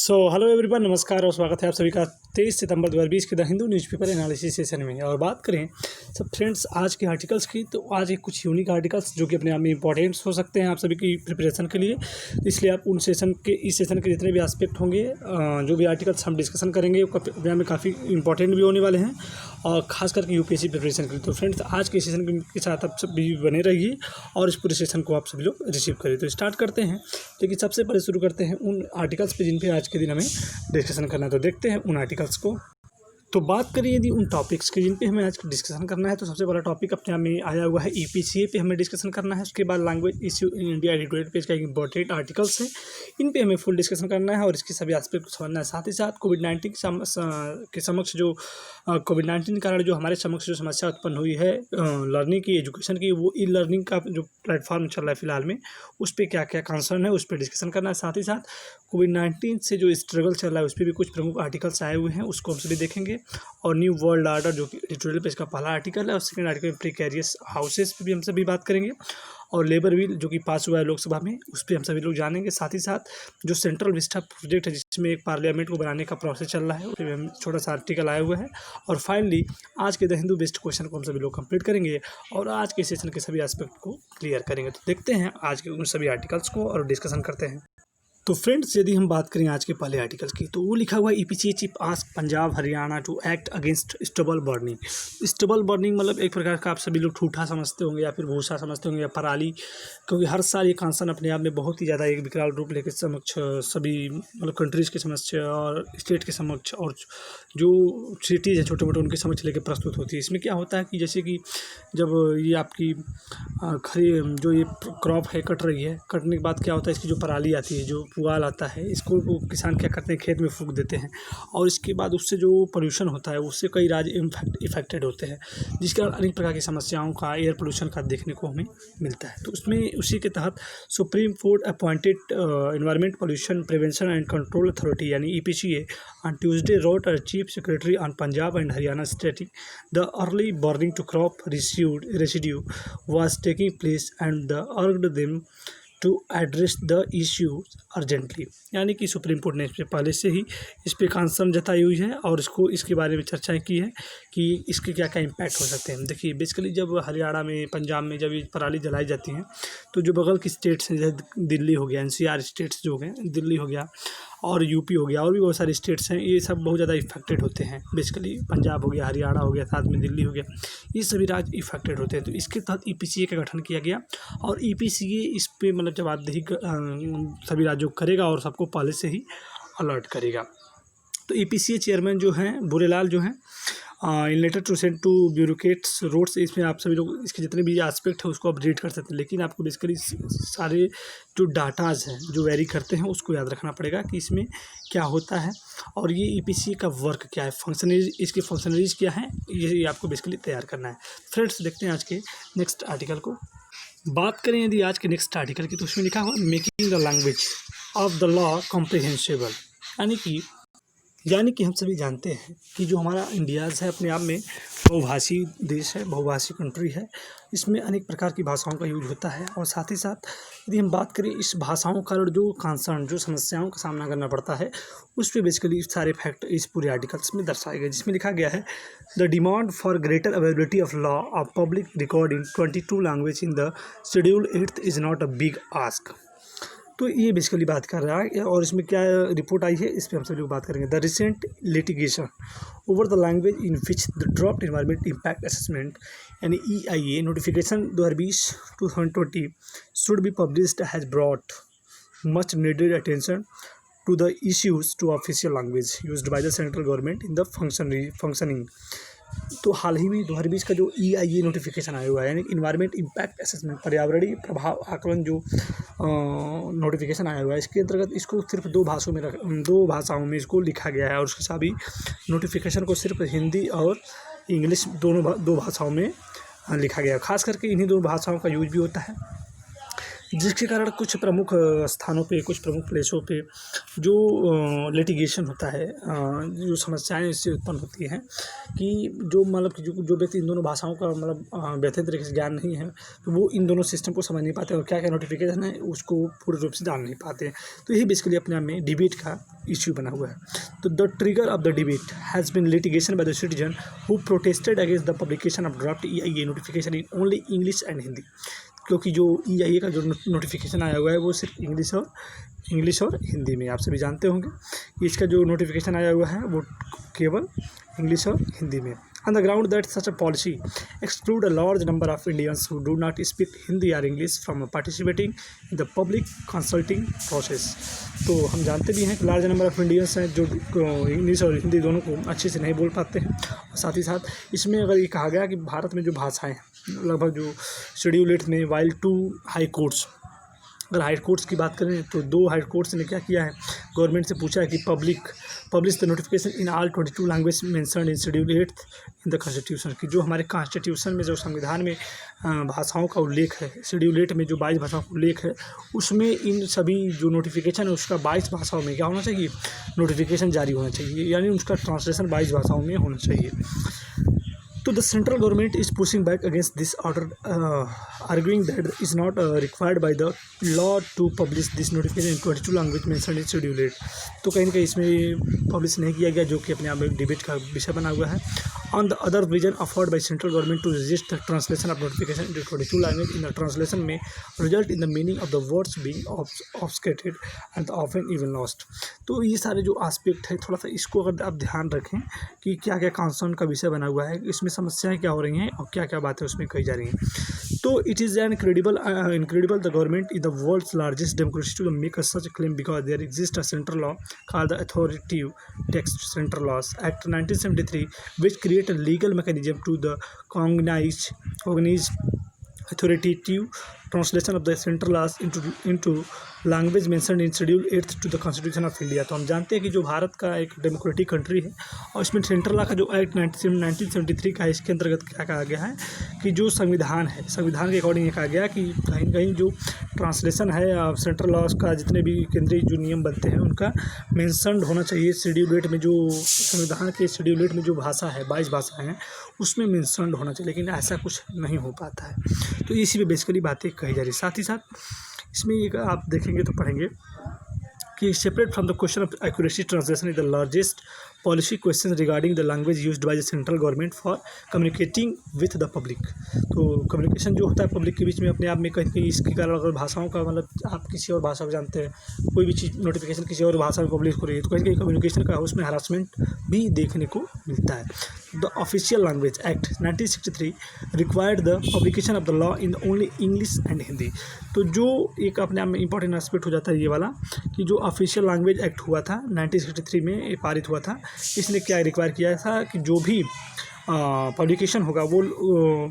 Hello everyone, नमस्कार और स्वागत है आप सभी का 23 सितंबर 2020 के the Hindu newspaper analysis session में। और बात करें सब फ्रेंड्स आज के आर्टिकल्स की, तो आज एक कुछ यूनिक आर्टिकल्स जो कि अपने आप में इंपॉर्टेंट्स हो सकते हैं आप सभी की प्रिपरेशन के लिए। तो इसलिए आप उन सेशन के इस सेशन के जितने भी एस्पेक्ट होंगे, जो भी आर्टिकल्स हम डिस्कशन करेंगे वो अपने आप में काफ़ी इंपॉर्टेंट भी होने वाले हैं, और ख़ास करके यूपीएससी प्रिपरेशन के लिए। तो फ्रेंड्स आज के सेशन के साथ आप सभी बने रहिए और इस पूरे सेशन को आप सभी लोग रिसीव करिए। तो स्टार्ट करते हैं, लेकिन सबसे पहले शुरू करते हैं उन आर्टिकल्स पे जिन पे आज के दिन हमें डिस्कशन करना है। तो देखते हैं उन आर्टिकल्स को। तो बात करें यदि उन टॉपिक्स की जिन पे हमें आज डिस्कशन करना है, तो सबसे बड़ा टॉपिक अपने आप में आया हुआ है ईपीसीए पे हमें डिस्कशन करना है। उसके बाद language issue in India editorial page का एक इंपॉर्टेंट आर्टिकल्स है, इन पे हमें फुल डिस्कशन करना है और इसके सभी एस्पेक्ट को समझना है। साथ ही साथ कोविड-19 के समक्ष जो कोविड-19 के कारण जो हमारे समक्ष जो समस्या उत्पन्न हुई है लर्निंग की, एजुकेशन की, वो ई लर्निंग का जो प्लेटफॉर्म चल रहा है फिलहाल में, उस पर क्या क्या कंसर्न है उस पर डिस्कशन करना है। साथ ही साथ कोविड-19 से जो स्ट्रगल चल रहा है उस पर भी कुछ प्रमुख आर्टिकल्स आए हुए हैं, उसको हम सभी देखेंगे। और न्यू वर्ल्ड आर्डर जो कि एडिटोरियल पेज का पहला आर्टिकल है, और सेकंड आर्टिकल में प्रीकैरियस हाउसेस पे भी हम सभी बात करेंगे। और लेबर बिल जो कि पास हुआ है लोकसभा में, उस पर हम सभी लोग जानेंगे। साथ ही साथ जो सेंट्रल विस्टा प्रोजेक्ट है जिसमें एक पार्लियामेंट को बनाने का प्रोसेस चल रहा है, उस पर हम छोटा सा आर्टिकल आया हुआ है। और फाइनली आज के द हिंदू बेस्ट क्वेश्चन को हम सभी लोग कंप्लीट करेंगे और आज के सेशन के सभी एस्पेक्ट को क्लियर करेंगे। तो देखते हैं आज के उन सभी आर्टिकल्स को और डिस्कशन करते हैं। तो फ्रेंड्स यदि हम बात करें आज के पहले आर्टिकल की, तो वो लिखा हुआ है EPCA chief ask Punjab Haryana to act against stubble burning. Stubble burning मतलब एक प्रकार का आप सभी लोग ठूठा समझते होंगे या फिर भूसा समझते होंगे या पराली, क्योंकि हर साल ये कंसर्न अपने आप में बहुत ही ज़्यादा एक विकराल रूप लेकर समक्ष सभी मतलब कंट्रीज़ के समक्ष और स्टेट के समक्ष और जो सिटीज़ है छोटे मोटे उनके समक्ष लेकर प्रस्तुत होती है। इसमें क्या होता है कि जैसे कि जब ये आपकी खरी जो ये क्रॉप है कट रही है, कटने के बाद क्या होता है, इसकी जो पराली आती है, जो पुआल आता है, इसको वो किसान क्या करते हैं, खेत में फूंक देते हैं, और इसके बाद उससे जो पोल्यूशन होता है उससे कई राज्य इफेक्टेड होते हैं, जिसके कारण अनेक प्रकार की समस्याओं का, एयर पोल्यूशन का देखने को हमें मिलता है। तो उसमें उसी के तहत supreme court appointed environment pollution prevention and control authority यानी EPCA on Tuesday wrote a chief secretary on Punjab and Haryana stating the early burning to crop residue was taking place and urged them to address the issue urgently। यानी कि supreme court ने इस पर पहले से ही इस पर concern जताई हुई है और इसके बारे में चर्चाएं की है कि इसके क्या क्या इम्पैक्ट हो सकते हैं। देखिए बेसिकली जब हरियाणा में, पंजाब में जब ये पराली जलाई जाती हैं, तो जो बगल की स्टेट्स हैं जैसे दिल्ली हो गया, एनसीआर स्टेट्स जो हैं, दिल्ली हो गया और यूपी हो गया और भी बहुत सारे स्टेट्स हैं, ये सब बहुत ज़्यादा इफेक्टेड होते हैं। बेसिकली पंजाब हो गया, हरियाणा हो गया, साथ में दिल्ली हो गया, ये सभी राज्य इफेक्टेड होते हैं। तो इसके तहत ईपीसीए का गठन किया गया और ईपीसीए इस पे मतलब जवाबदेही सभी राज्यों को करेगा और सबको पहले से ही अलर्ट करेगा। तो ईपीसीए चेयरमैन जो हैं बुरेलाल जो हैं, in letter to send to bureaucrats roads, इसमें आप सभी लोग इसके जितने भी एस्पेक्ट है उसको आप रीड कर सकते हैं, लेकिन आपको बेसिकली सारे जो डाटाज हैं जो वेरी करते हैं उसको याद रखना पड़ेगा कि इसमें क्या होता है और ये ईपीसीए का वर्क क्या है, फंक्शनरीज, इसके फंक्शनरीज क्या हैं, ये आपको बेसिकली तैयार करना है। फ्रेंड्स देखते हैं आज के नेक्स्ट आर्टिकल को। बात करें यदि आज के नेक्स्ट आर्टिकल की, तो उसमें लिखा हुआ making the language of the law comprehensible. यानी कि हम सभी जानते हैं कि जो हमारा इंडियाज़ है अपने आप में बहुभाषी देश है, बहुभाषी कंट्री है, इसमें अनेक प्रकार की भाषाओं का यूज होता है। और साथ ही साथ यदि हम बात करें इस भाषाओं का जो कंसर्न, जो समस्याओं का सामना करना पड़ता है, उस पर बेसिकली सारे फैक्ट इस पूरे आर्टिकल्स में दर्शाए गए, जिसमें लिखा गया है the demand for greater availability of law of public record in 22 language in the schedule 8 is not a big ask. तो ये बेसिकली बात कर रहा है और इसमें क्या रिपोर्ट आई है इस पर हम सभी लोग बात करेंगे। The recent litigation over the language in which the dropped environment impact assessment यानी EIA notification 2020-2020 should be published has brought much needed attention to the issues to official language used by the central government in the functioning। तो हाल ही में 2020 का जो EIA notification आया हुआ है यानी environment impact assessment, पर्यावरणीय प्रभाव आकलन जो नोटिफिकेशन आया हुआ है, इसके अंतर्गत इसको सिर्फ दो भाषाओं में इसको लिखा गया है और उसके साथ भी नोटिफिकेशन को सिर्फ हिंदी और इंग्लिश दो भाषाओं में लिखा गया है। खास करके इन्हीं दो भाषाओं का यूज भी होता है। जिसके कारण कुछ प्रमुख स्थानों पे, कुछ प्रमुख प्लेसों पे जो लिटिगेशन होता है, जो समस्याएं इससे उत्पन्न होती हैं कि जो मतलब कि जो व्यक्ति इन दोनों भाषाओं का मतलब बेहतर तरीके से ज्ञान नहीं है, तो वो इन दोनों सिस्टम को समझ नहीं पाते और क्या क्या नोटिफिकेशन है उसको पूर्ण रूप से जान नहीं पाते। तो यही बेसिकली अपने आप में डिबेट का इश्यू बना हुआ है। तो the trigger of the debate has been litigation by the citizen who protested against the publication of draft EIA notification in only English and Hindi. क्योंकि जो EIA का जो नोटिफिकेशन आया हुआ है वो सिर्फ इंग्लिश और हिंदी में, आप सभी जानते होंगे कि इसका जो नोटिफिकेशन आया हुआ है वो केवल इंग्लिश और हिंदी में। On the ground that such a policy exclude a large number of Indians who do not speak Hindi or English from participating in the public consulting process। तो हम जानते भी हैं कि लार्ज नंबर ऑफ इंडियंस हैं जो English और हिंदी दोनों को अच्छे से नहीं बोल पाते हैं। और साथ ही साथ इसमें अगर ये कहा गया कि भारत में जो भाषाएं हैं लगभग जो शेड्यूल 8 में वाइल 2 हाई कोर्ट्स, अगर हाई कोर्ट्स की बात करें तो 2 हाई कोर्ट्स ने क्या किया है, गवर्नमेंट से पूछा है कि publish the notification in all 22 language mentioned in schedule 8 in the constitution की जो हमारे कॉन्स्टिट्यूशन में जो संविधान में भाषाओं का उल्लेख है, शेड्यूल 8 में जो 22 भाषाओं का उल्लेख है उसमें इन सभी जो नोटिफिकेशन है उसका 22 भाषाओं में क्या होना चाहिए, नोटिफिकेशन जारी होना चाहिए, यानी उसका ट्रांसलेशन 22 भाषाओं में होना चाहिए। तो the central government is pushing back against this order, arguing that it is not required by the law to publish this notification in 22 language mentioned in Schedule 8। तो कहीं ना कहीं इसमें पब्लिश नहीं किया गया, जो कि अपने आप में डिबेट का विषय बना हुआ है। On the other vision offered by central government to resist the translation of notification into 22 language in the translation may result in the meaning of the words being obfuscated and often even lost। तो ये सारे जो aspect है थोड़ा सा इसको अगर आप ध्यान रखें कि क्या क्या कंसर्न का विषय बना हुआ है, इसमें समस्याएं क्या हो रही हैं और क्या क्या बातें उसमें कही जा रही हैं। तो it is an incredible the government is the world's largest democracy to make a such claim because there exist a central law called the authoritative text central laws act 1973 which create a legal mechanism to the cognize authoritative translation of the central laws into language mentioned in schedule 8 to the constitution of India. तो हम जानते हैं कि जो भारत का एक democratic country है और इसमें सेंट्रल लॉ का जो एक्ट 1973 का है, इसके अंतर्गत क्या कहा गया है कि जो संविधान है, संविधान के अकॉर्डिंग ये कहा गया कि कहीं कहीं जो ट्रांसलेशन है सेंट्रल लॉज का, जितने भी केंद्रीय जो नियम बनते हैं उनका मेंशन्ड होना चाहिए शेड्यूल 8 में, जो संविधान के शेड्यूल 8 में जो भाषा है 22 भाषाएँ हैं उसमें मेंशन्ड होना चाहिए, लेकिन ऐसा कुछ नहीं हो पाता है। तो इसी पे बेसिकली बातें कही जा रही। साथ ही साथ इसमें एक आप देखेंगे तो पढ़ेंगे कि separate from the question of accuracy translation is the largest policy question regarding the language used by the central government for communicating with the public. तो कम्युनिकेशन जो होता है पब्लिक के बीच में अपने आप में कहीं कहीं इसके कारण अगर भाषाओं का मतलब आप किसी और भाषा को जानते हैं, कोई भी चीज़ नोटिफिकेशन किसी और भाषा में पब्लिश हो रही है तो कहीं कहीं कम्युनिकेशन का उसमें हरासमेंट भी देखने को मिलता है। The official language act 1963 required the publication of the law in only English and Hindi. तो जो एक अपने आप में इंपॉर्टेंट एस्पेक्ट हो जाता है ये वाला कि जो ऑफिशियल लैंग्वेज एक्ट हुआ था 1963 में पारित हुआ था, इसने क्या रिक्वायर किया था कि जो भी पब्लिकेशन होगा वो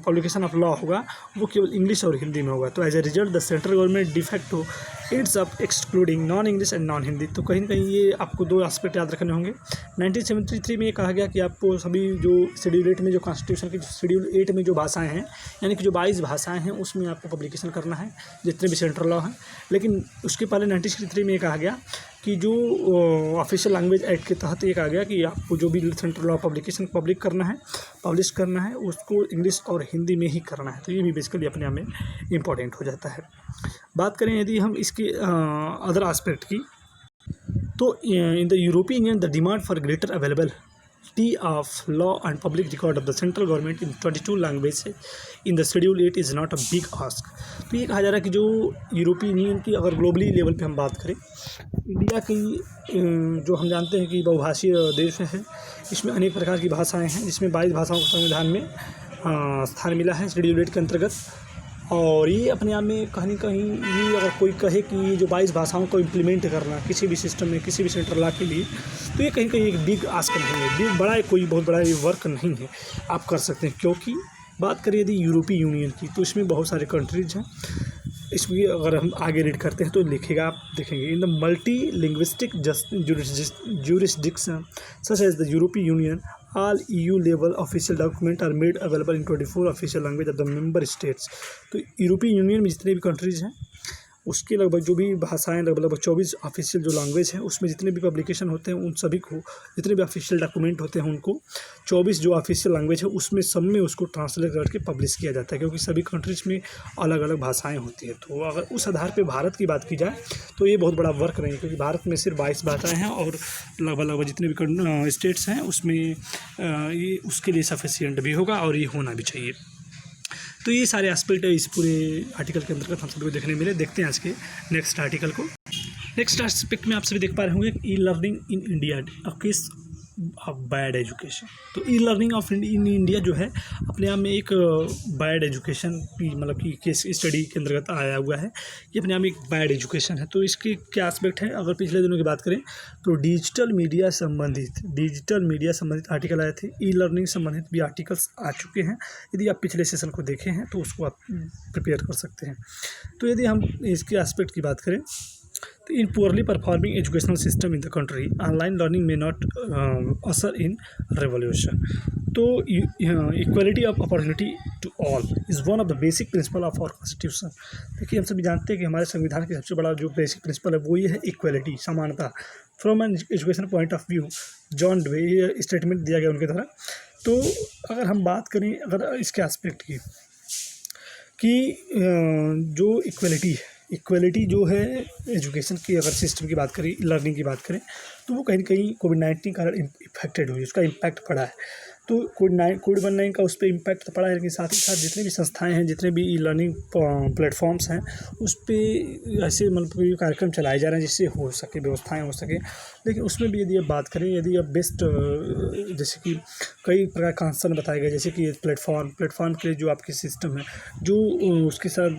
पब्लिकेशन ऑफ लॉ होगा वो केवल इंग्लिश और हिंदी में होगा। तो as a result the central government de facto it's up excluding non English and non Hindi. तो कहीं ना कहीं ये आपको 2 एस्पेक्ट याद रखने होंगे। 1973 में ये कहा गया कि आपको सभी जो शेड्यूल 8 में जो कॉन्स्टिट्यूशन की शेड्यूल 8 में जो भाषाएं हैं यानी कि जो 22 भाषाएं हैं उसमें आपको पब्लिकेशन करना है जितने भी सेंट्रल लॉ हैं। लेकिन उसके पहले 1963 में ये कहा गया कि जो ऑफिशियल लैंग्वेज एक्ट के तहत ये कहा गया कि आपको जो भी सेंट्रल लॉ पब्लिकेशन पब्लिश करना है उसको इंग्लिश और हिंदी में ही करना है। तो ये भी बेसिकली अपने आप में इम्पॉर्टेंट हो जाता है। बात करें यदि हम इसके अदर एस्पेक्ट की, तो in the European union the demand for greater availability of law and public record of the central government in 22 language in the schedule 8 is not a big ask. तो ये कहा जा रहा है कि जो यूरोपियन यूनियन की अगर ग्लोबली लेवल पे हम बात करें, इंडिया की जो हम जानते हैं कि बहुभाषीय देश है, इसमें अनेक प्रकार की भाषाएं हैं जिसमें 22 भाषाओं को संविधान में स्थान मिला है शेड्यूल 8 के अंतर्गत। और ये अपने आप में कहीं कहीं ये अगर कोई कहे कि ये जो 22 भाषाओं को इम्प्लीमेंट करना किसी भी सिस्टम में किसी भी सेंट्रल लॉ के लिए, तो ये कहीं कहीं एक बिग आस्क नहीं है, बिग बड़ा कोई बहुत बड़ा वर्क नहीं है, आप कर सकते हैं। क्योंकि बात करें यदि यूरोपीय यूनियन की तो इसमें बहुत सारे कंट्रीज हैं। इसमें अगर हम आगे रीड करते हैं तो लिखेगा, आप देखेंगे in the multi linguistic jurisdiction such as the European Union, all EU level official document are made available in 24 official language of the member states। तो यूरोपीय यूनियन में जितने भी कंट्रीज़ हैं उसके लगभग जो भी भाषाएँ लगभग 24 ऑफिशियल जो लैंग्वेज है उसमें जितने भी पब्लिकेशन होते हैं उन सभी को, जितने भी ऑफिशियल डॉक्यूमेंट होते हैं उनको 24 जो ऑफिशियल लैंग्वेज है उसमें सब में उसको ट्रांसलेट करके पब्लिश किया जाता है, क्योंकि सभी कंट्रीज़ में अलग अलग भाषाएँ होती हैं। तो अगर उस आधार पर भारत की बात की जाए तो ये बहुत बड़ा वर्क नहीं है, क्योंकि भारत में सिर्फ 22 भाषाएँ हैं और लगभग जितने भी स्टेट्स हैं उसमें ये उसके लिए सफिशिएंट भी होगा और ये होना भी चाहिए। तो ये सारे एस्पेक्ट इस पूरे आर्टिकल के अंतर्गत हम सभी को देखने मिले। देखते हैं आज के नेक्स्ट आर्टिकल को। नेक्स्ट एस्पेक्ट में आप सभी देख पा रहे होंगे e learning in India, a case of bad education. तो e learning of in India जो है अपने आप में एक बैड एजुकेशन की मतलब कि केस स्टडी के अंतर्गत आया हुआ है। ये अपने आप में एक बैड एजुकेशन है। तो इसके क्या एस्पेक्ट है, अगर पिछले दिनों की बात करें तो डिजिटल मीडिया संबंधित आर्टिकल आए थे। ई लर्निंग संबंधित भी आर्टिकल्स आ चुके हैं। यदि आप पिछले सेशन को देखे हैं तो उसको आप प्रिपेयर कर सकते हैं। तो यदि हम इसके एस्पेक्ट की बात करें तो in poorly performing educational system in the country online learning में नॉट असर इन रेवोल्यूशन। तो equality of opportunity to all is one of the basic principle of our constitution. देखिए हम सभी जानते हैं कि हमारे संविधान का सबसे बड़ा जो बेसिक प्रिंसिपल है वो ये है इक्वलिटी, समानता। From an education point of view John day ये स्टेटमेंट दिया गया उनके द्वारा। तो अगर हम बात करें अगर इसके एस्पेक्ट की कि जो इक्वलिटी जो है एजुकेशन की अगर सिस्टम की बात करें, लर्निंग की बात करें तो वो कहीं ना कहीं कोविड-19 कारण इफेक्टेड हुई, उसका इम्पैक्ट पड़ा है। तो कोविड-19 का उस पर इम्पैक्ट तो पड़ा है, लेकिन साथ ही साथ जितने भी संस्थाएं हैं, जितने भी ई लर्निंग प्लेटफॉर्म्स हैं उस पर ऐसे मतलब कार्यक्रम चलाए जा रहे हैं जिससे हो सके, व्यवस्थाएं हो सके। लेकिन उसमें भी यदि आप बात करें, यदि आप बेस्ट जैसे कि कई प्रकार का कंसर्न बताए गए, जैसे कि प्लेटफॉर्म के जो आपकी सिस्टम है जो उसके साथ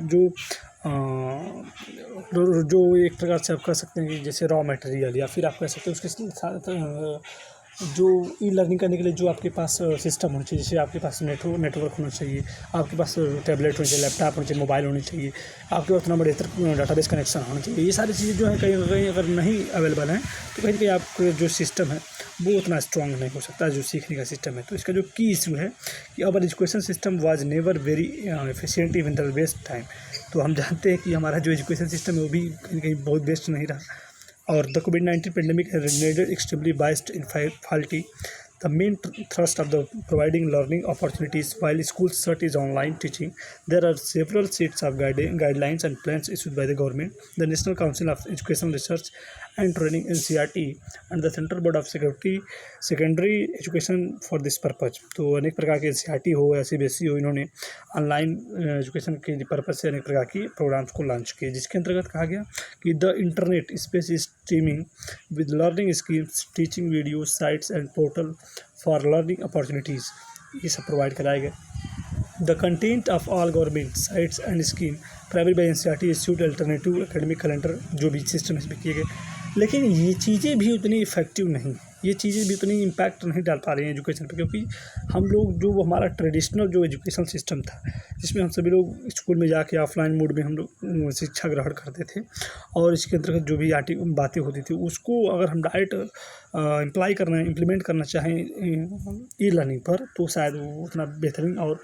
जो एक प्रकार से आप कह सकते हैं कि जैसे रॉ मटेरियल या फिर आप कह सकते हैं उसके साथ जो ई लर्निंग करने के लिए जो आपके पास सिस्टम होना चाहिए, जैसे आपके पास नेटवर्क होना चाहिए, आपके पास टैबलेट होना चाहिए, लैपटॉप होना चाहिए, मोबाइल होनी चाहिए, आपके पास नंबर डाटाबेस कनेक्शन होना चाहिए। ये सारी चीज़ें जो है कहीं ना कहीं अगर नहीं अवेलेबल हैं तो कहीं ना कहीं आपका जो सिस्टम है वो उतना स्ट्रॉन्ग नहीं हो सकता जो सीखने का सिस्टम है। तो इसका जो की इशू है कि our education system was never very efficient even the best time. तो हम जानते हैं कि हमारा जो एजुकेशन सिस्टम है वो भी कहीं कहीं बहुत बेस्ट नहीं रहा। और the COVID-19 pandemic has rendered extremely biased in faculty. The main thrust of the providing learning opportunities while schools shut is online teaching. There are several sets of guidelines and plans issued by the government, the National Council of Education Research and Training (NCERT) and the Central Board of Secondary Education for this purpose. तो अनेक प्रकार के NCERT हो या CBSE हो, इन्होंने online education के purpose से अनेक प्रकार की प्रोग्राम्स को लॉन्च किए, जिसके अंतर्गत कहा गया कि the internet space is streaming with learning schemes, teaching video sites and portal for learning opportunities, ये सब प्रोवाइड कराए गए। The content of all government sites and scheme private by NCERT issued alternative academic calendar, जो भी system इसमें किए गए। लेकिन ये चीज़ें भी उतनी इफेक्टिव नहीं, ये चीज़ें भी उतनी इम्पैक्ट नहीं डाल पा रही हैं एजुकेशन पे, क्योंकि हम लोग जो हमारा ट्रेडिशनल जो एजुकेशन सिस्टम था जिसमें हम सभी लोग स्कूल में जाके ऑफलाइन मोड में हम लोग शिक्षा ग्रहण करते थे और इसके अंतर्गत जो भी बातें होती थी उसको अगर हम डायरेक्ट इम्प्लीमेंट करना चाहें ई लर्निंग पर तो शायद वो उतना बेहतरीन और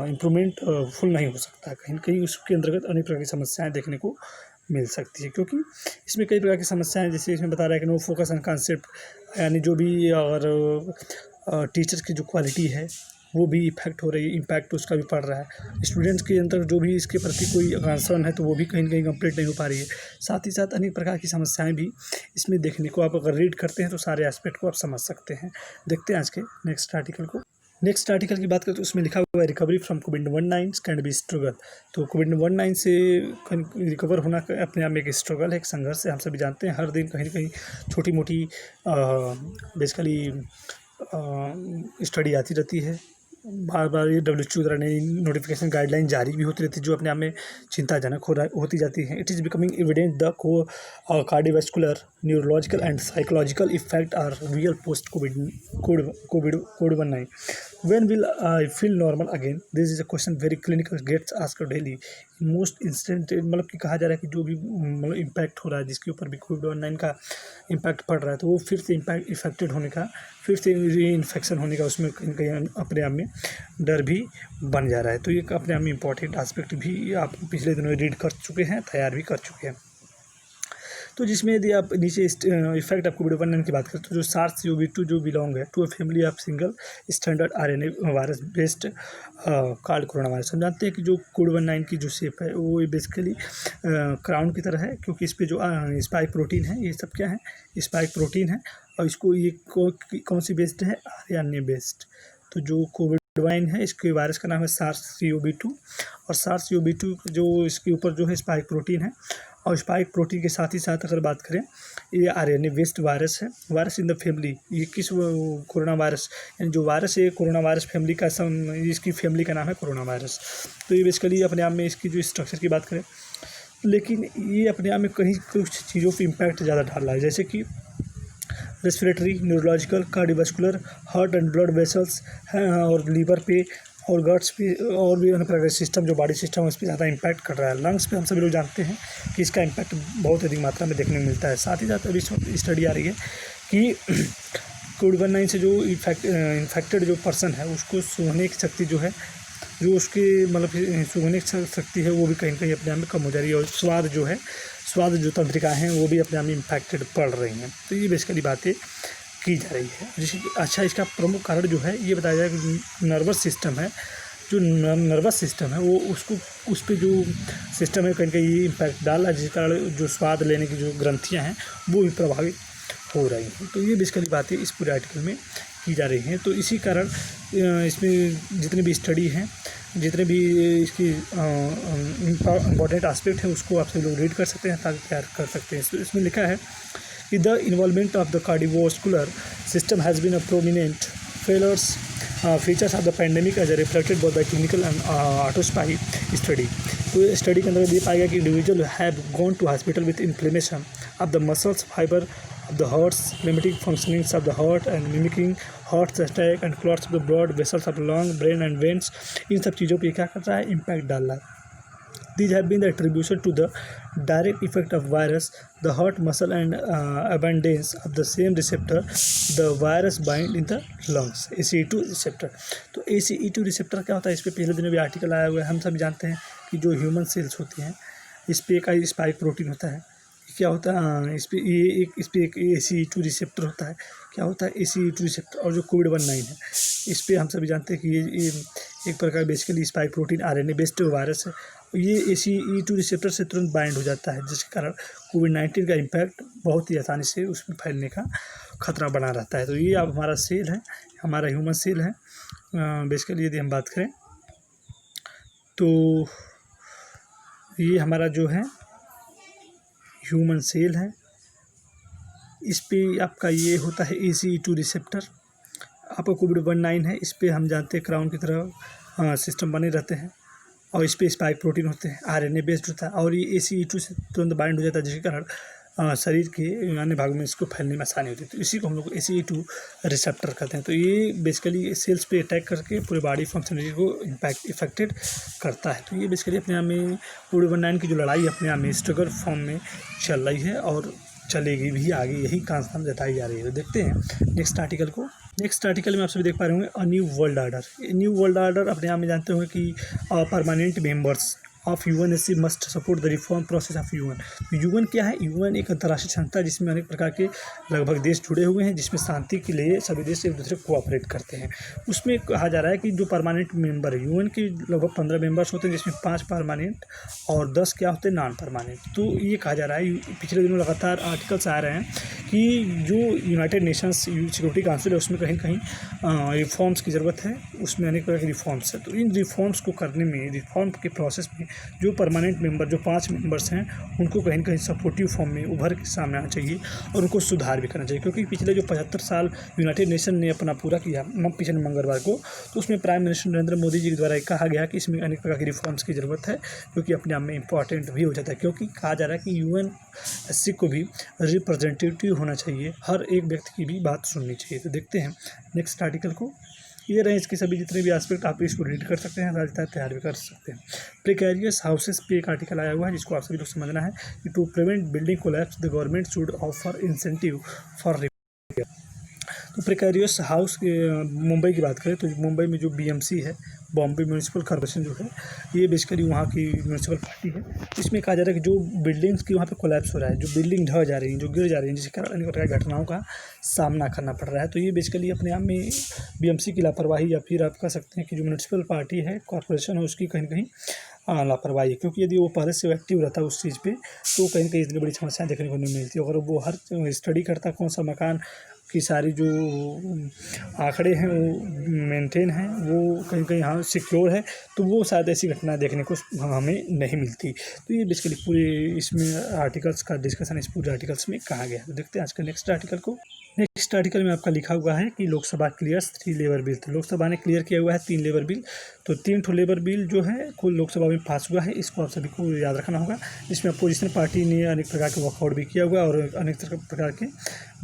इम्प्रूवमेंट फुल नहीं हो सकता। कहीं ना कहीं उसके अंतर्गत अनेक प्रकार की समस्याएँ देखने को मिल सकती है, क्योंकि इसमें कई प्रकार की समस्याएं जैसे इसमें बता रहा है कि नो फोकस ऑन कॉन्सेप्ट, यानी जो भी अगर टीचर्स की जो क्वालिटी है वो भी इफेक्ट हो रही है, इम्पैक्ट उसका भी पड़ रहा है। स्टूडेंट्स के अंदर जो भी इसके प्रति कोई कंसर्न है तो वो भी कहीं ना कहीं कंप्लीट नहीं हो पा रही है। साथ ही साथ अनेक प्रकार की समस्याएं भी इसमें देखने को आप अगर रीड करते हैं तो सारे एस्पेक्ट को आप समझ सकते हैं। देखते हैं आज के नेक्स्ट आर्टिकल को। नेक्स्ट आर्टिकल की बात करें तो उसमें लिखा हुआ है recovery from covid can be struggle. तो कोविड-19 से रिकवर होना अपने आप में एक स्ट्रगल है, एक संघर्ष है। हम सभी जानते हैं हर दिन कहीं ना कहीं छोटी मोटी बेसिकली स्टडी आती रहती है, बार बार ये WHO द्वारा नई नोटिफिकेशन गाइडलाइन जारी भी होती रहती है जो अपने आप में चिंताजनक होती जाती है। It is becoming evident the cardiovascular, neurological and psychological effect are real post कोविड-19। When will I feel normal again? This is a question very clinical gets asked daily most instant मतलब कि कहा जा रहा है कि जो भी मतलब इम्पैक्ट हो रहा है, जिसके ऊपर भी कोविड-19 का इम्पैक्ट पड़ रहा है, तो वो फिर से इफेक्टेड होने का, फिर से री इन्फेक्शन होने का उसमें कहीं न कहीं अपने आप में डर भी बन जा रहा है। तो ये एक अपने आप में इम्पोर्टेंट एस्पेक्ट भी आप पिछले दिनों रीड कर चुके हैं, तैयार भी कर चुके हैं। तो जिसमें यदि आप नीचे इफेक्ट ऑफ कोविड-19 की बात करें, तो जो SARS-CoV-2 जो बिलोंग है to a family of single standard RNA virus based called corona virus. हम जानते हैं कि जो कोविड-19 की जो शेप है वो बेसिकली क्राउन की तरह है, क्योंकि इस पे जो स्पाइक प्रोटीन है, ये सब क्या है, स्पाइक प्रोटीन है, और इसको ये कौन सी बेस्ड है, RNA बेस्ड। तो जो कोविड-19 है, इसके वायरस का नाम है SARS-CoV-2, और SARS-CoV-2 जो इसके ऊपर जो है स्पाइक प्रोटीन है, और स्पाइक प्रोटीन के साथ ही साथ अगर बात करें, ये RNA बेस्ड वायरस है, वायरस इन द फैमिली। ये किस कोरोना वायरस, यानी जो वायरस है कोरोना वायरस फैमिली का इसकी फैमिली का नाम है कोरोना वायरस। तो ये बेसिकली अपने आप में इसकी जो स्ट्रक्चर की बात करें, लेकिन ये अपने आप में कहीं कुछ चीज़ों पर इम्पैक्ट ज़्यादा डाल रहा है, जैसे कि respiratory, neurological, cardiovascular, heart and blood vessels हैं, और लीवर पे और गट्स पे और भी अन्य प्रकार के सिस्टम, जो बॉडी सिस्टम है, उस पर ज़्यादा इम्पैक्ट कर रहा है। लंग्स पे हम सभी लोग जानते हैं कि इसका इम्पैक्ट बहुत अधिक मात्रा में देखने को मिलता है। साथ ही साथ अभी स्टडी आ रही है कि कोविड-19 से जो इन्फेक्टेड जो पर्सन है, उसको सूंघने की शक्ति जो है, जो उसकी मतलब सूंघने की शक्ति है, वो भी कहीं न कहीं अपने आप में कम हो जा रही है, और स्वाद जो तंत्रिकाएँ हैं, वो भी अपने आप में इम्पैक्टेड पड़ रही हैं। तो ये बेसिकली बातें की जा रही है। जैसे कि अच्छा, इसका प्रमुख कारण जो है ये बताया जाए कि नर्वस सिस्टम है, जो नर्वस सिस्टम है, वो उस पे जो सिस्टम है कहीं न कहीं ये इम्पैक्ट डाला, जिस कारण जो स्वाद लेने की जो ग्रंथियाँ हैं वो भी प्रभावित हो रही हैं। तो ये बेसिकली बातें इस पूरे आर्टिकल में की जा रही हैं। तो इसी कारण इसमें जितनी भी स्टडी हैं, जितने भी इसकी इम्पॉर्टेंट एस्पेक्ट है, उसको आप सभी लोग रीड कर सकते हैं, ताकि तैयार कर सकते हैं। तो इसमें लिखा है कि the involvement of the cardiovascular system has been a prominent features of the pandemic as reflected both by clinical and autopsy study. तो स्टडी के अंदर ये पाया गया कि individual have gone to hospital with inflammation of the muscles fibre of the hearts, limiting functionings of the heart and mimicking heart attack and clots of the blood vessels of lung, brain and veins। इन सब चीज़ों पे क्या कर रहा है, impact डाल रहा है। These have been the attribution to the direct effect of virus, the heart muscle and abundance of the same receptor, the virus bind in the lungs, ACE2 receptor। तो ACE2 रिसेप्टर क्या होता है, इस पर पिछले दिनों भी आर्टिकल आया हुआ है। हम सभी जानते हैं कि जो ह्यूमन सेल्स होती हैं, इस पर एक स्पाइक प्रोटीन होता है। क्या होता है, हाँ, इस पर एक ACE2 रिसेप्टर होता है। क्या होता है, ACE2 रिसेप्टर। और जो कोविड-19 है, इस पर हम सभी जानते हैं कि ये एक प्रकार basically spike protein RNA based virus है। ये ACE2 रिसेप्टर से तुरंत बाइंड हो जाता है, जिसके कारण कोविड-19 का इम्पैक्ट बहुत ही आसानी से उसमें फैलने का खतरा बना रहता है। तो ये अब हमारा सेल है, हमारा ह्यूमन सेल है। बेसिकली यदि हम बात करें तो ये हमारा जो है ह्यूमन सेल है, इस पे आपका ये होता है ACE2 रिसेप्टर। आपका कोविड-19 है, इस पे हम जानते हैं क्राउन की तरह सिस्टम बने रहते हैं, और इस पे स्पाइक प्रोटीन होते हैं, RNA बेस्ड होता है, और ये ACE2 से तुरंत बाइंड हो जाता है, जिसके कारण शरीर के अन्य भागों में इसको फैलने में आसानी होती है। तो इसी को हम लोग ACE2 रिसेप्टर कहते हैं। तो ये बेसिकली सेल्स पे अटैक करके पूरे बॉडी फंक्शनलिटी को इफेक्टेड करता है। तो ये बेसिकली अपने आप में कोविड-19 की जो लड़ाई अपने आप में स्ट्रगल फॉर्म में चल रही है, और चलेगी भी आगे, यही कांस्टेंट जताई जा रही है। तो देखते हैं नेक्स्ट आर्टिकल को। नेक्स्ट आर्टिकल में आप सभी देख पा रहे होंगे, a new world order. New world order अपने आप में जानते होंगे कि permanent members of UNSC must support the reform process of UN. तो यूएन क्या है, यूएन एक अंतर्राष्ट्रीय संस्था है जिसमें अनेक प्रकार के लगभग देश जुड़े हुए हैं, जिसमें शांति के लिए सभी देश एक दूसरे को कोऑपरेट करते हैं। उसमें कहा जा रहा है कि जो परमानेंट मेंबर है, यूएन के लगभग 15 मेंबर्स होते हैं, जिसमें 5 परमानेंट और 10 क्या होते हैं, नॉन परमानेंट। तो ये कहा जा रहा है, पिछले दिनों लगातार आर्टिकल्स आ रहे हैं कि जो यूनाइटेड नेशंस सिक्योरिटी काउंसिल है, उसमें कहीं कहीं रिफॉर्म्स की ज़रूरत है, उसमें अनेक प्रकार के रिफॉर्म्स है। तो इन रिफॉर्म्स को करने में, रिफॉर्म के प्रोसेस में जो परमानेंट मेंबर, जो 5 मेंबर्स हैं, उनको कहीं न कहीं सपोर्टिव फॉर्म में उभर के सामने आना चाहिए, और उनको सुधार भी करना चाहिए। क्योंकि पिछले जो 75 साल यूनाइटेड नेशन ने अपना पूरा किया पिछले मंगलवार को, तो उसमें प्राइम मिनिस्टर नरेंद्र मोदी जी के द्वारा कहा गया कि इसमें अनेक प्रकार की रिफॉर्म्स की ज़रूरत है, जो कि अपने आप में इम्पॉर्टेंट भी हो जाता है। क्योंकि कहा जा रहा है कि यूएनएससी को भी रिप्रेजेंटेटिव होना चाहिए, हर एक व्यक्ति की भी बात सुननी चाहिए। तो देखते हैं नेक्स्ट आर्टिकल को। ये रहे इसके सभी जितने भी एस्पेक्ट, आप इसको रीड कर सकते हैं, साथ ही तैयार भी कर सकते हैं। प्रिकेरियस हाउसेस पे एक आर्टिकल आया हुआ है जिसको आप सभी लोग समझना है कि to prevent building collapse the government should offer incentive for repair. तो प्रिकेरियस हाउस मुंबई की बात करें तो मुंबई में जो बीएमसी है, बॉम्बे म्यूनिसिपल कॉर्पोरेशन जो है, ये बेसिकली वहाँ की म्यूनिसिपल पार्टी है। इसमें कहा जा रहा है कि जो बिल्डिंग्स की वहाँ पे कोलैप्स हो रहा है, जो बिल्डिंग ढह जा रही हैं, जो गिर जा रही हैं, जिसके कारण अनेक प्रकार की घटनाओं का सामना करना पड़ रहा है। तो ये बेसिकली अपने आप में बीएमसी की लापरवाही, या फिर आप कह सकते हैं कि जो म्यूनिसिपल पार्टी है, कॉर्पोरेशन है, उसकी कहीं न कहीं लापरवाही है। क्योंकि यदि वो पहले से एक्टिव रहता उस चीज़ पे, तो कहीं न कहीं इतनी बड़ी समस्याएँ देखने को नहीं मिलती। अगर वो हर स्टडी करता कौन सा मकान की सारी जो आंकड़े हैं वो मेंटेन हैं, वो कहीं कहीं हाँ सिक्योर है, तो वो शायद ऐसी घटना देखने को हमें नहीं मिलती। तो ये बेसिकली पूरे इसमें आर्टिकल्स का डिस्कशन इस पूरे आर्टिकल्स में कहा गया है। तो देखते हैं आज के नेक्स्ट आर्टिकल को। नेक्स्ट आर्टिकल में आपका लिखा हुआ है कि लोकसभा क्लियर्स 3 लेबर बिल। तो लोकसभा ने क्लियर किया हुआ है 3 लेबर बिल। तो 3 ठो लेबर बिल जो है कुल लोकसभा में पास हुआ है, इसको आप सभी को याद रखना होगा। जिसमें अपोजिशन पार्टी ने अनेक प्रकार के वर्कआउट भी किया हुआ है और अनेक प्रकार की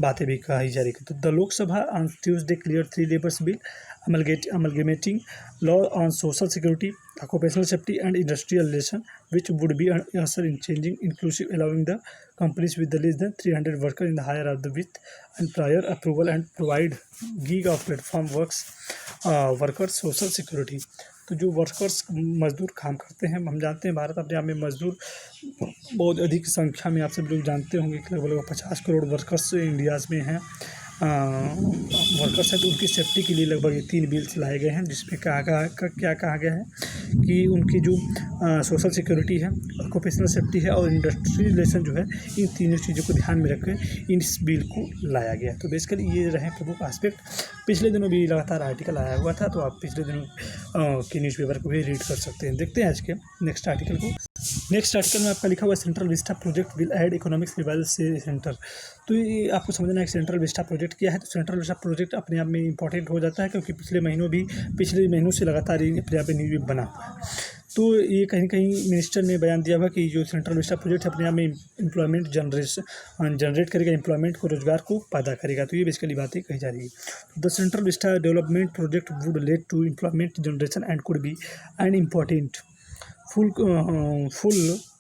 बातें भी कही जा रही है। तो the Lok Sabha on Tuesday clear 3 labours bill amalgamating law on social security, occupational safety and industrial relation, which would be an answer in changing inclusive, allowing the companies with the less than 300 workers in the higher of the with and prior approval and provide gig of platform workers social security। तो जो workers मजदूर काम करते हैं, हम जानते हैं भारत अपने आप में मजदूर बहुत अधिक संख्या में, आप सब लोग जानते होंगे कि लगभग 50 करोड़ वर्कर्स इंडियाज़ में हैं, वर्कर्स हैं। तो उनकी सेफ्टी के लिए लगभग ये 3 बिल्स लाए गए हैं, जिसमें क्या कहा गया है कि उनकी जो सोशल सिक्योरिटी है, ऑक्यूपेशनल सेफ्टी है और इंडस्ट्री रिलेशन जो है, इन तीनों चीज़ों को ध्यान में रख कर इस बिल को लाया गया। तो बेसिकली ये रहे प्रमुख एस्पेक्ट। पिछले दिनों भी लगातार आर्टिकल आया हुआ था, तो आप पिछले दिनों के न्यूज़पेपर को भी रीड कर सकते हैं। देखते हैं आज के नेक्स्ट आर्टिकल को। नेक्स्ट आर्टिकल में आपका लिखा हुआ है central Vista project will add economics revival से सेंटर। तो ये आपको समझना है कि सेंट्रल विस्टा प्रोजेक्ट क्या है। तो सेंट्रल विस्टा प्रोजेक्ट अपने आप में इंपॉर्टेंट हो जाता है, क्योंकि पिछले महीनों से लगातार अपने आप में न्यूज़ बना हुआ है। तो ये कहीं कहीं मिनिस्टर ने बयान दिया हुआ कि जो सेंट्रल विस्टा प्रोजेक्ट अपने आप में एम्प्लॉयमेंट जनरेट करेगा, एम्प्लॉयमेंट को, रोजगार को पैदा करेगा। तो ये बेसिकली बातें कही जा रही है। The Central Vista development project would lead to employment generation and could be an important full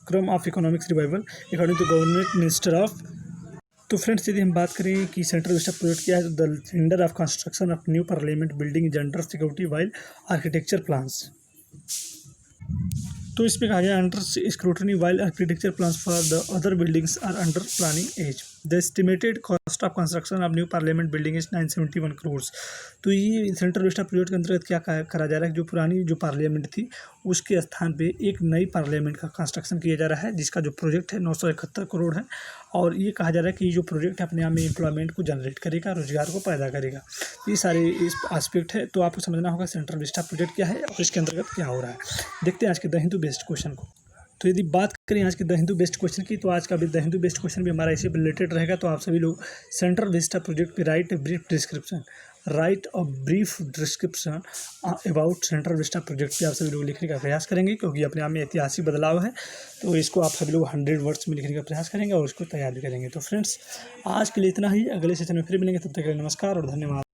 क्रम of economics revival according to government minister of. तो फ्रेंड्स, यदि हम बात करें कि सेंट्रल विस्टा प्रोजेक्ट क्या है, तो the tender of construction of new parliament building is under security while architecture plans. तो इसमें कहा गया under scrutiny while architecture plans for the other buildings are under planning as. The estimated cost of construction of new parliament building is 971 crore. तो ये central Vista project के अंतर्गत क्या करा जा रहा है, जो पुरानी जो पार्लियामेंट थी उसके स्थान पे एक नई पार्लियामेंट का कंस्ट्रक्शन किया जा रहा है, जिसका जो प्रोजेक्ट है 971 करोड़ है। और ये कहा जा रहा है कि जो प्रोजेक्ट अपने आप में एम्प्लॉयमेंट को जनरेट करेगा, रोजगार को पैदा करेगा। ये सारे इस एस्पेक्ट है। तो आपको समझना होगा सेंट्रल विस्टा प्रोजेक्ट क्या है और इसके अंतर्गत क्या हो रहा है। देखते हैं आज के द हिंदू बेस्ट क्वेश्चन को। तो यदि बात करें आज के द हिंदू बेस्ट क्वेश्चन की, तो आज का भी द हिंदू बेस्ट क्वेश्चन भी हमारा इसी रिलेटेड रहेगा। तो आप सभी लोग सेंट्रल विस्टा प्रोजेक्ट पे right a brief description about central Vista project पे आप सभी लोग लिखने का प्रयास करेंगे, क्योंकि अपने आप में ऐतिहासिक बदलाव है। तो इसको आप सभी लोग 100 वर्ड्स में लिखने का प्रयास करेंगे और उसको तैयार भी करेंगे। तो फ्रेंड्स, आज के लिए इतना ही। अगले सेशन में फिर मिलेंगे, तब तक के लिए नमस्कार और धन्यवाद।